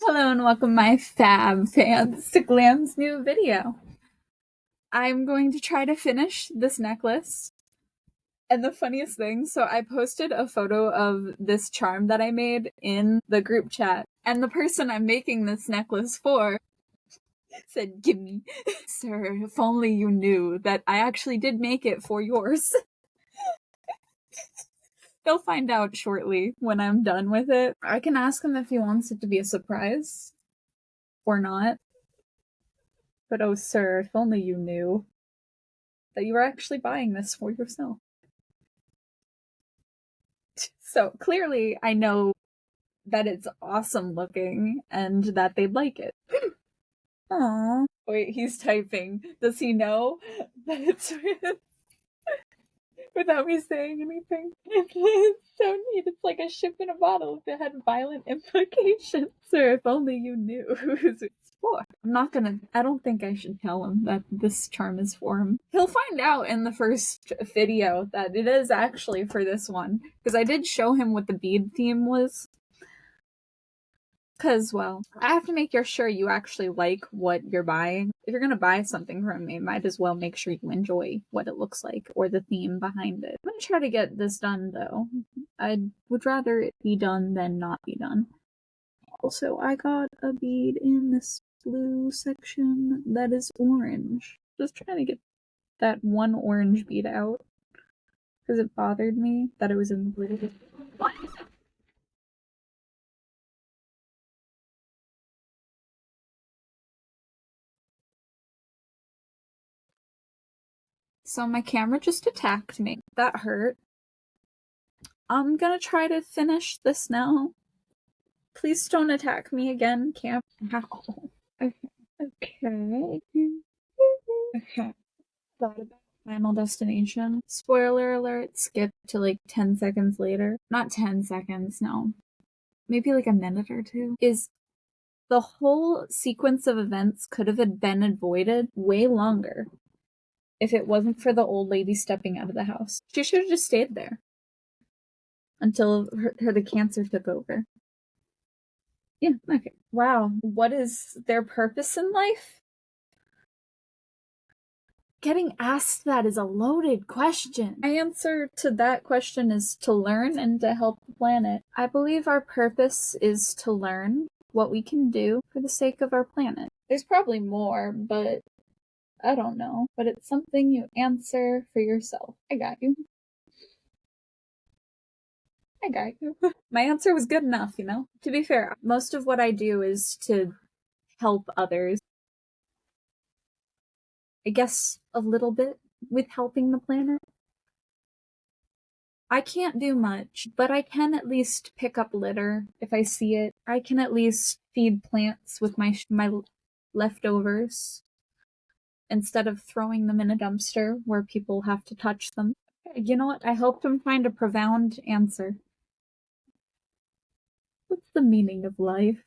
Hello and welcome my fab fans to Glam's new video. I'm going to try to finish this necklace. And the funniest thing, so I posted a photo of this charm that I made in the group chat, and the person I'm making this necklace for said, "Gimme." Sir, if only you knew that I actually did make it for yours. They'll find out shortly when I'm done with it. I can ask him if he wants it to be a surprise or not. But oh, sir, if only you knew that you were actually buying this for yourself. So clearly, I know that it's awesome looking and that they'd like it. Aww. Wait, he's typing. Does he know that it's without me saying anything? It's so neat. It's like a ship in a bottle if it had violent implications. Sir, if only you knew who it's for. I don't think I should tell him that this charm is for him. He'll find out in the first video that it is actually for this one. Because I did show him what the bead theme was. Because, well, I have to make sure you actually like what you're buying. If you're going to buy something from me, might as well make sure you enjoy what it looks like or the theme behind it. I'm going to try to get this done, though. I would rather it be done than not be done. Also, I got a bead in this blue section that is orange. Just trying to get that one orange bead out. Because it bothered me that it was in the blue. So my camera just attacked me. That hurt. I'm gonna try to finish this now. Please don't attack me again, camp. Ow. Okay. Okay. Thought about Final Destination. Spoiler alert, skip to like 10 seconds later. Not 10 seconds, no. Maybe like a minute or two. Is the whole sequence of events could have been avoided way longer if it wasn't for the old lady stepping out of the house. She should have just stayed there until the cancer took over. Yeah, okay. Wow. What is their purpose in life? Getting asked that is a loaded question. My answer to that question is to learn and to help the planet. I believe our purpose is to learn what we can do for the sake of our planet. There's probably more, but I don't know. But it's something you answer for yourself. I got you. My answer was good enough, you know? To be fair, most of what I do is to help others. I guess a little bit with helping the planet. I can't do much, but I can at least pick up litter if I see it. I can at least feed plants with my leftovers instead of throwing them in a dumpster where people have to touch them. You know what? I helped him find a profound answer. What's the meaning of life?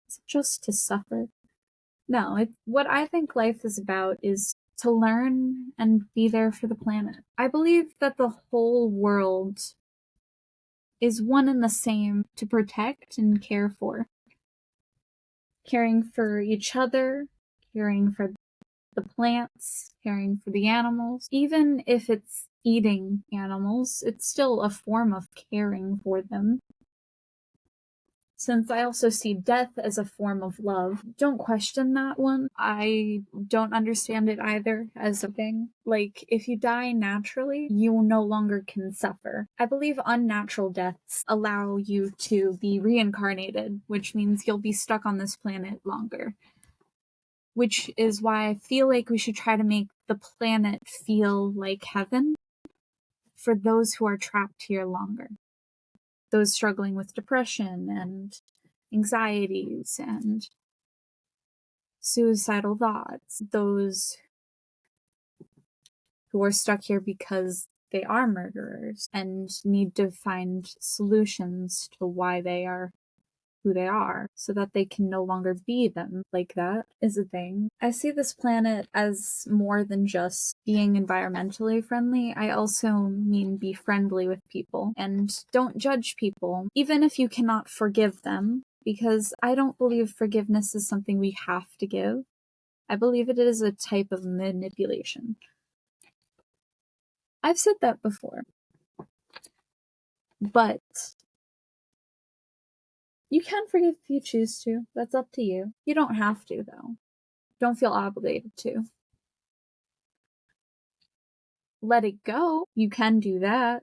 Is it just to suffer? No, what I think life is about is to learn and be there for the planet. I believe that the whole world is one and the same to protect and care for. Caring for each other, caring for the plants, caring for the animals. Even if it's eating animals, it's still a form of caring for them. Since I also see death as a form of love, don't question that one. I don't understand it either as a thing. Like, if you die naturally, you no longer can suffer. I believe unnatural deaths allow you to be reincarnated, which means you'll be stuck on this planet longer. Which is why I feel like we should try to make the planet feel like heaven for those who are trapped here longer. Those struggling with depression and anxieties and suicidal thoughts, those who are stuck here because they are murderers and need to find solutions to why they are who they are so that they can no longer be them. Like, that is a thing. I see this planet as more than just being environmentally friendly. I also mean be friendly with people and don't judge people. Even if you cannot forgive them, because I don't believe forgiveness is something we have to give. I believe it is a type of manipulation. I've said that before. But you can forgive if you choose to. That's up to you. You don't have to, though. Don't feel obligated to. Let it go. You can do that.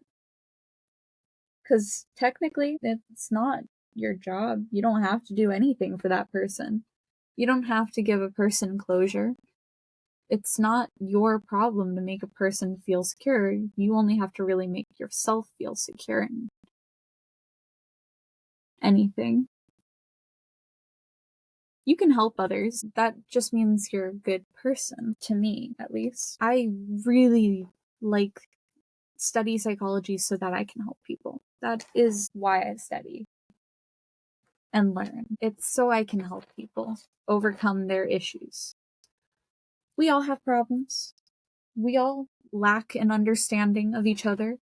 Because technically, it's not your job. You don't have to do anything for that person. You don't have to give a person closure. It's not your problem to make a person feel secure. You only have to really make yourself feel secure in anything. You can help others. That just means you're a good person, to me, at least. I really study psychology so that I can help people. That is why I study and learn. It's so I can help people overcome their issues. We all have problems. We all lack an understanding of each other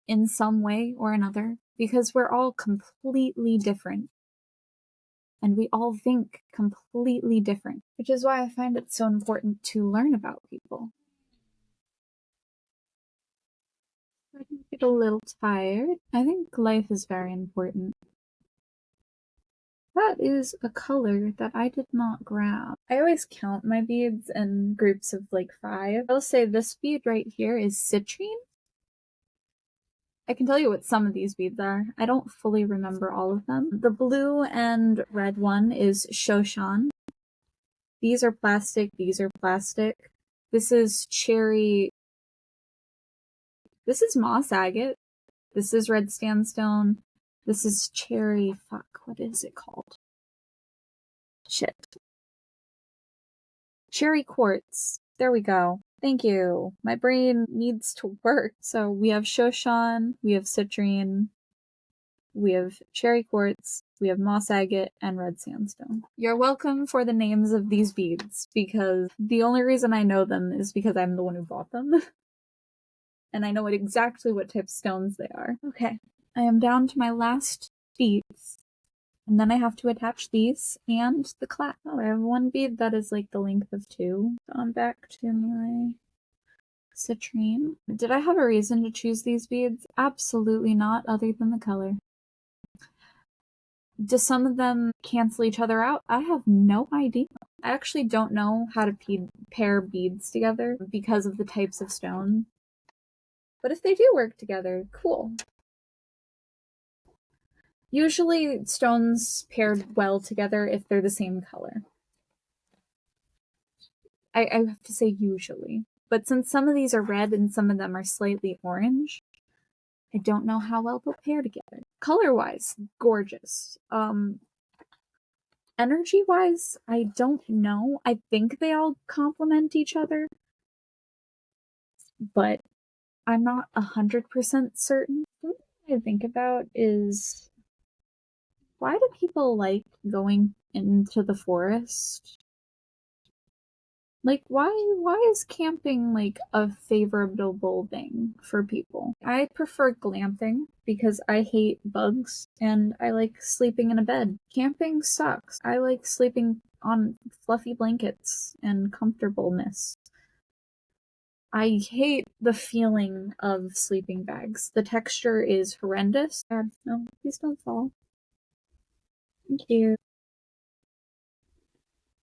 in some way or another because we're all completely different. And we all think completely different, which is why I find it so important to learn about people. I can get a little tired. I think life is very important. That is a color that I did not grab. I always count my beads in groups of 5. I'll say this bead right here is citrine. I can tell you what some of these beads are. I don't fully remember all of them. The blue and red one is Shoshan. These are plastic. These are plastic. This is cherry. This is moss agate. This is red sandstone. This is cherry. Fuck, what is it called? Shit. Cherry quartz. There we go. Thank you. My brain needs to work. So we have Shoshan, we have citrine, we have cherry quartz, we have moss agate, and red sandstone. You're welcome for the names of these beads, because the only reason I know them is because I'm the one who bought them. And I know exactly what type of stones they are. Okay, I am down to my last beads. And then I have to attach these and the clasp. Oh, I have one bead that is the length of 2. So I'm back to my citrine. Did I have a reason to choose these beads? Absolutely not, other than the color. Do some of them cancel each other out? I have no idea. I actually don't know how to pair beads together because of the types of stone. But if they do work together, cool. Usually stones paired well together if they're the same color. I have to say usually. But since some of these are red and some of them are slightly orange, I don't know how well they'll pair together. Color-wise, gorgeous. Energy-wise, I don't know. I think they all complement each other. But I'm not 100% certain. Something I think about is, why do people like going into the forest? Why is camping a favorable thing for people? I prefer glamping because I hate bugs and I like sleeping in a bed. Camping sucks. I like sleeping on fluffy blankets and comfortableness. I hate the feeling of sleeping bags. The texture is horrendous. God, no, please don't fall. Thank you.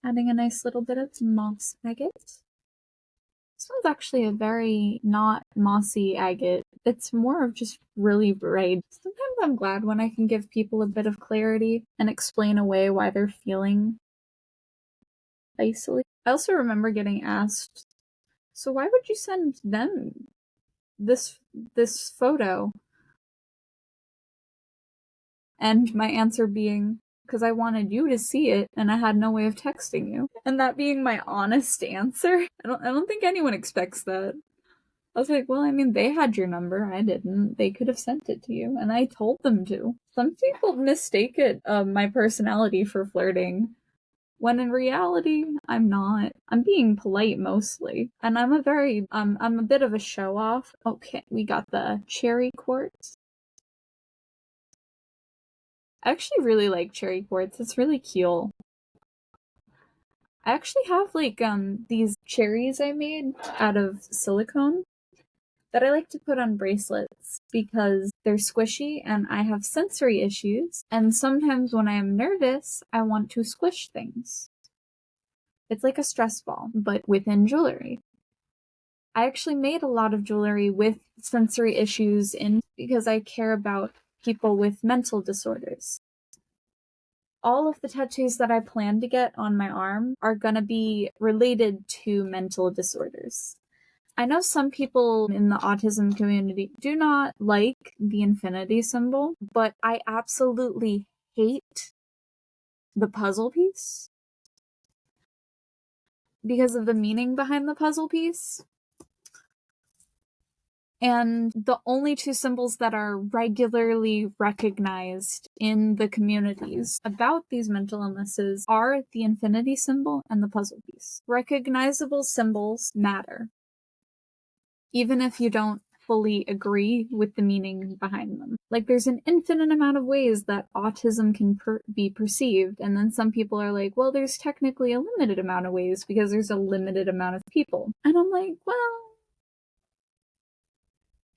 Adding a nice little bit of moss agate. This one's actually a very not mossy agate. It's more of just really bright. Sometimes I'm glad when I can give people a bit of clarity and explain away why they're feeling isolated. I also remember getting asked, so why would you send them this photo? And my answer being, because I wanted you to see it and I had no way of texting you. And that being my honest answer. I don't think anyone expects that. I was like, well, I mean, they had your number. I didn't. They could have sent it to you. And I told them to. Some people mistake it, my personality for flirting. When in reality, I'm not. I'm being polite mostly. And I'm a bit of a show off. Okay, we got the cherry quartz. I actually really like cherry quartz. It's really cute. I actually have like these cherries I made out of silicone that I like to put on bracelets because they're squishy and I have sensory issues. And sometimes when I am nervous, I want to squish things. It's like a stress ball, but within jewelry. I actually made a lot of jewelry with sensory issues in because I care about people with mental disorders. All of the tattoos that I plan to get on my arm are gonna be related to mental disorders. I know some people in the autism community do not like the infinity symbol, but I absolutely hate the puzzle piece because of the meaning behind the puzzle piece. And the only two symbols that are regularly recognized in the communities about these mental illnesses are the infinity symbol and the puzzle piece. Recognizable symbols matter, even if you don't fully agree with the meaning behind them. Like, there's an infinite amount of ways that autism can be perceived, and then some people are like, well, there's technically a limited amount of ways because there's a limited amount of people. And I'm like, well,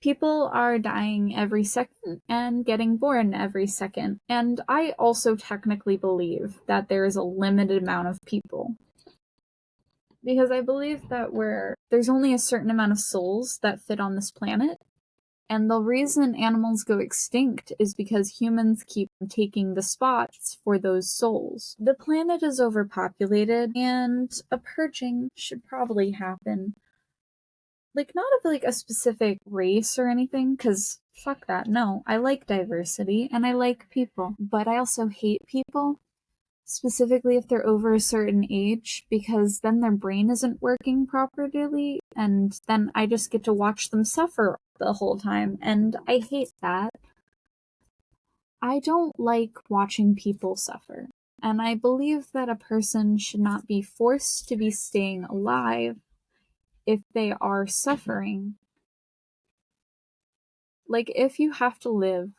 people are dying every second and getting born every second. And I also technically believe that there is a limited amount of people. Because I believe that there's only a certain amount of souls that fit on this planet. And the reason animals go extinct is because humans keep taking the spots for those souls. The planet is overpopulated and a purging should probably happen. Like, not of like a specific race or anything, because fuck that. No, I like diversity and I like people, but I also hate people, specifically if they're over a certain age, because then their brain isn't working properly, and then I just get to watch them suffer the whole time, and I hate that. I don't like watching people suffer, and I believe that a person should not be forced to be staying alive if they are suffering. Like, if you have to live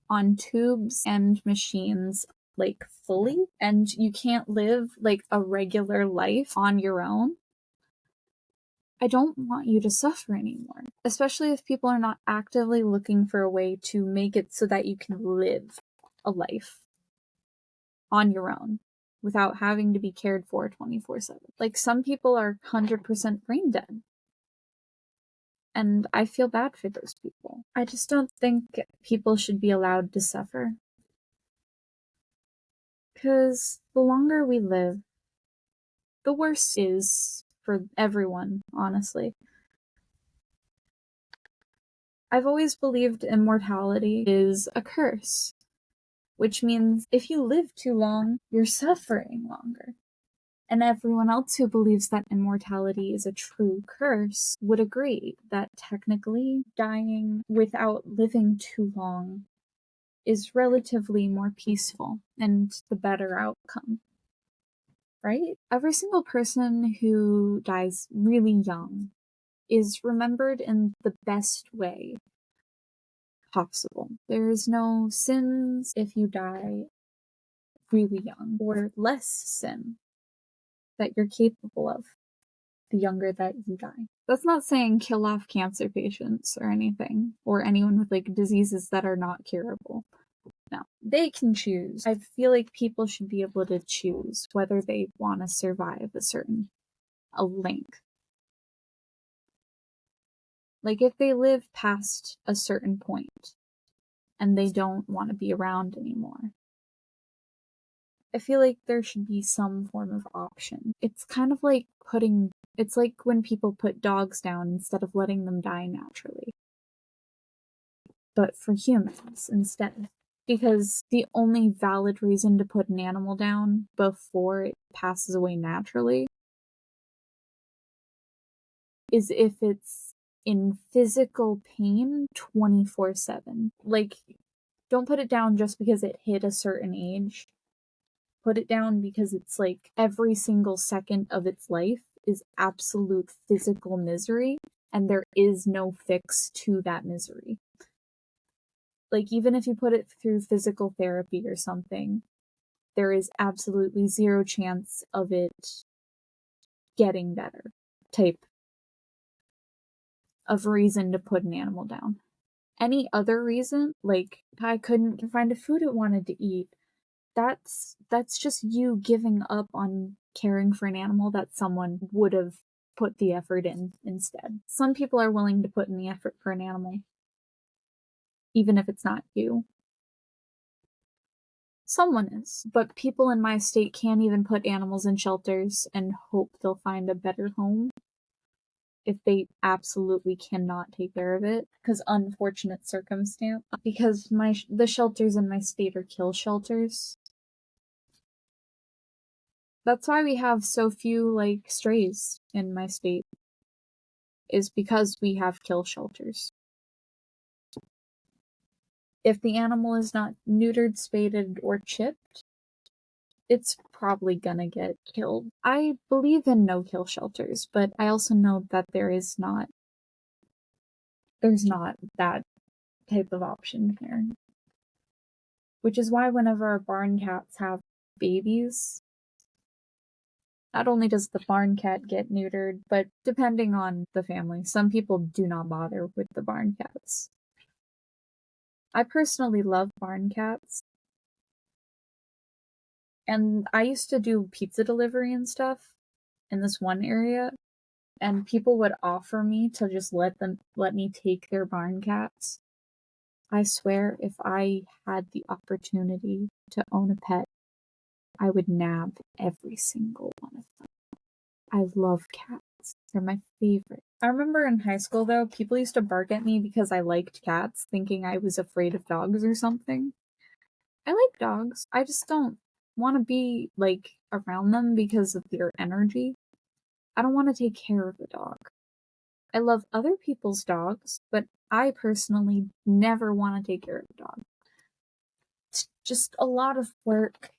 on tubes and machines, like, fully, and you can't live, like, a regular life on your own, I don't want you to suffer anymore. Especially if people are not actively looking for a way to make it so that you can live a life on your own without having to be cared for 24/7. Like, some people are 100% brain dead. And I feel bad for those people. I just don't think people should be allowed to suffer. Because the longer we live, the worse it is for everyone, honestly. I've always believed immortality is a curse, which means if you live too long, you're suffering longer. And everyone else who believes that immortality is a true curse would agree that technically dying without living too long is relatively more peaceful and the better outcome, right? Every single person who dies really young is remembered in the best way possible. There's no sins if you die really young, or less sin that you're capable of the younger that you die. That's not saying kill off cancer patients or anything, or anyone with like diseases that are not curable. No, they can choose. I feel like people should be able to choose whether they want to survive a length. Like, if they live past a certain point and they don't want to be around anymore, I feel like there should be some form of option. It's kind of like it's like when people put dogs down instead of letting them die naturally. But for humans instead. Because the only valid reason to put an animal down before it passes away naturally is if it's in physical pain 24/7. Like, don't put it down just because it hit a certain age. Put it down because it's like every single second of its life is absolute physical misery, and there is no fix to that misery. Like, even if you put it through physical therapy or something, there is absolutely zero chance of it getting better type of reason to put an animal down. Any other reason, like I couldn't find a food it wanted to eat, that's just you giving up on caring for an animal that someone would have put the effort in instead. Some people are willing to put in the effort for an animal, even if it's not you. Someone is. But people in my state can't even put animals in shelters and hope they'll find a better home if they absolutely cannot take care of it, because unfortunate circumstance. Because the shelters in my state are kill shelters. That's why we have so few, like, strays in my state, is because we have kill shelters. If the animal is not neutered, spaded, or chipped, it's probably gonna get killed. I believe in no-kill shelters, but I also know that there's not that type of option here. Which is why whenever our barn cats have babies, not only does the barn cat get neutered, but depending on the family, some people do not bother with the barn cats. I personally love barn cats. And I used to do pizza delivery and stuff in this one area, and people would offer me to just let me take their barn cats. I swear, if I had the opportunity to own a pet, I would nab every single one of them. I love cats. They're my favorite. I remember in high school, though, people used to bark at me because I liked cats, thinking I was afraid of dogs or something. I like dogs. I just don't want to be, like, around them because of their energy. I don't want to take care of a dog. I love other people's dogs, but I personally never want to take care of a dog. It's just a lot of work.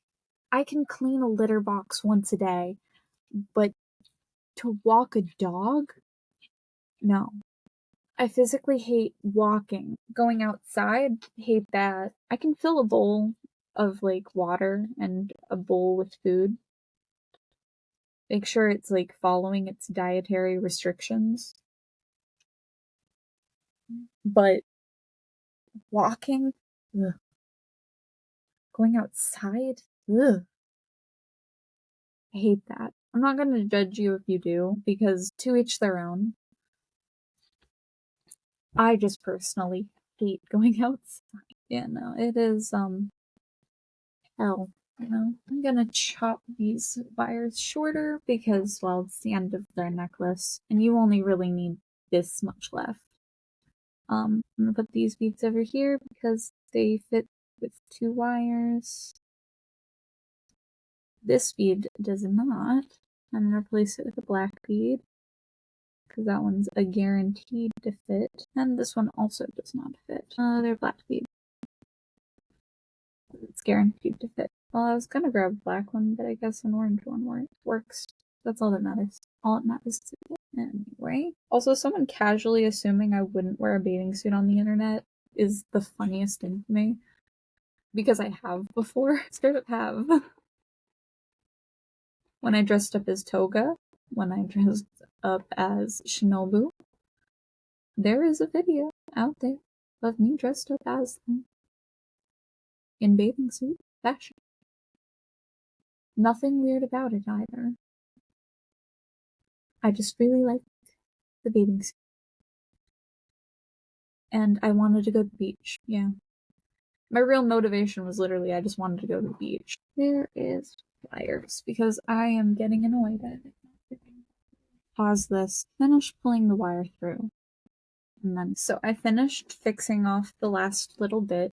I can clean a litter box once a day, but to walk a dog? No. I physically hate walking. Going outside, hate that. I can fill a bowl of, like, water and a bowl with food. Make sure it's, like, following its dietary restrictions. But walking? Ugh. Going outside? Ugh. I hate that. I'm not going to judge you if you do, because to each their own. I just personally hate going outside. Yeah, no, it is, hell. You know, I'm gonna chop these wires shorter because, well, it's the end of their necklace, and you only really need this much left. I'm gonna put these beads over here because they fit with 2 wires. This bead does not. I'm gonna replace it with a black bead because that one's a guaranteed to fit, and this one also does not fit. They're black bead. It's guaranteed to fit. Well, I was gonna grab a black one, but I guess an orange one works. That's all that matters. All that matters is it. Anyway. Also, someone casually assuming I wouldn't wear a bathing suit on the internet is the funniest thing to me. Because I have before. Straight up have. When I dressed up as Toga, when I dressed up as Shinobu, there is a video out there of me dressed up as them. In bathing suit fashion. Nothing weird about it either. I just really liked the bathing suit. And I wanted to go to the beach, yeah. My real motivation was literally I just wanted to go to the beach. There is wires, because I am getting annoyed at it. Pause this. Finish pulling the wire through. And then, so I finished fixing off the last little bit.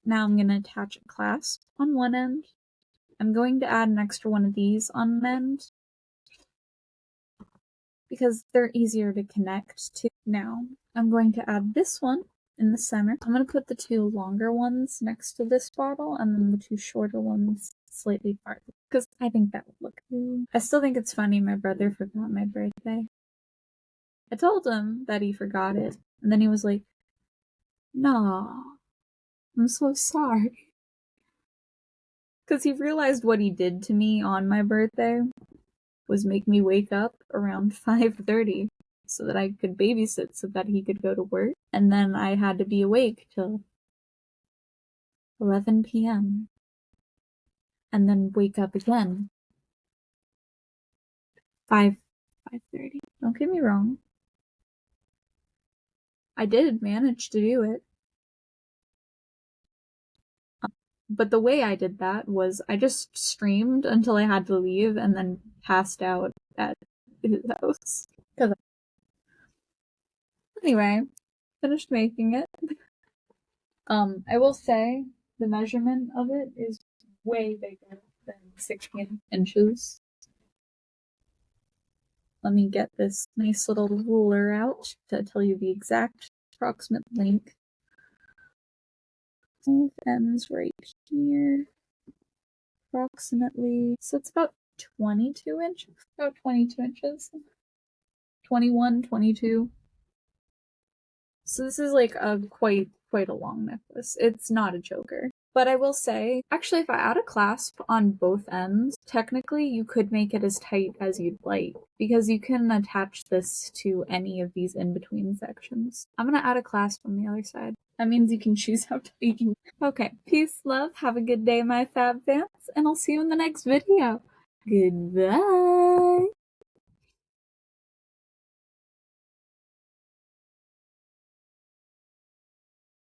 Now I'm going to attach a clasp on one end. I'm going to add an extra one of these on an end, because they're easier to connect to. Now, I'm going to add this one in the center. I'm going to put the 2 longer ones next to this bottle, and then the 2 shorter ones slightly farther, because I think that would look cool. I still think it's funny my brother forgot my birthday. I told him that he forgot it, and then he was like, No, I'm so sorry. Because he realized what he did to me on my birthday was make me wake up around 5:30 so that I could babysit so that he could go to work. And then I had to be awake till 11 p.m. and then wake up again 5:30. Don't get me wrong. I did manage to do it. But the way I did that was I just streamed until I had to leave and then passed out at his house. Anyway, finished making it. I will say the measurement of it is way bigger than 16 inches. Let me get this nice little ruler out to tell you the exact approximate length. It ends right here. Approximately, so it's about 22 inches. About 22 inches. 21, 22. So this is like a quite a long necklace. It's not a choker. But I will say, actually, if I add a clasp on both ends, technically you could make it as tight as you'd like, because you can attach this to any of these in-between sections. I'm gonna add a clasp on the other side. That means you can choose how tight you can. Okay, peace, love, have a good day, my fab fans, and I'll see you in the next video. Goodbye!